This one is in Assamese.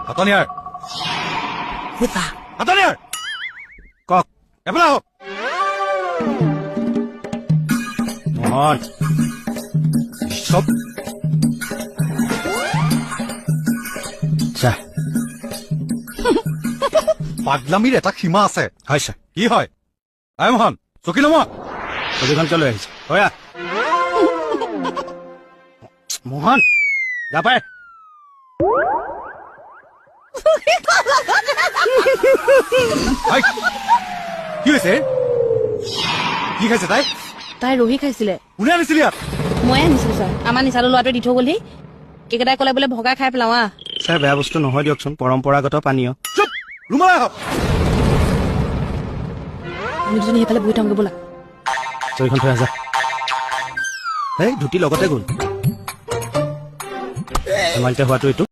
হাতনিয়াৰ হাতনিয়াৰ কক এফালে আহক মোহন চব পাগলামিৰ এটা সীমা আছে হয় ছাৰ কি হয় আই মোহন চকী নমোৱা ছবিখন কিয় লৈ আহিছে হয় মোহন যা পায় কি হৈছে কি খাইছে তাই ৰহি খাইছিলে কোনে আনিছিল ইয়াত মই আনিছিলো ছাৰ আমাৰ নিচালো ল'ৰাটোৱে দি থৈ গ'লহি কেইকেইটাই ক'লে বোলে ভগাই খাই পেলাওঁ ছাৰ বেয়া বস্তু নহয় দিয়কচোন পৰম্পৰাগত পানীয় চুপ ৰুমালাই আহক আমি দুজনী সেইফালে বহি থাকোঁ বোলা চকীখন থৈ আছা এই ধুতি লগতে গ'ল ধেমালিতে হোৱাটো এইটো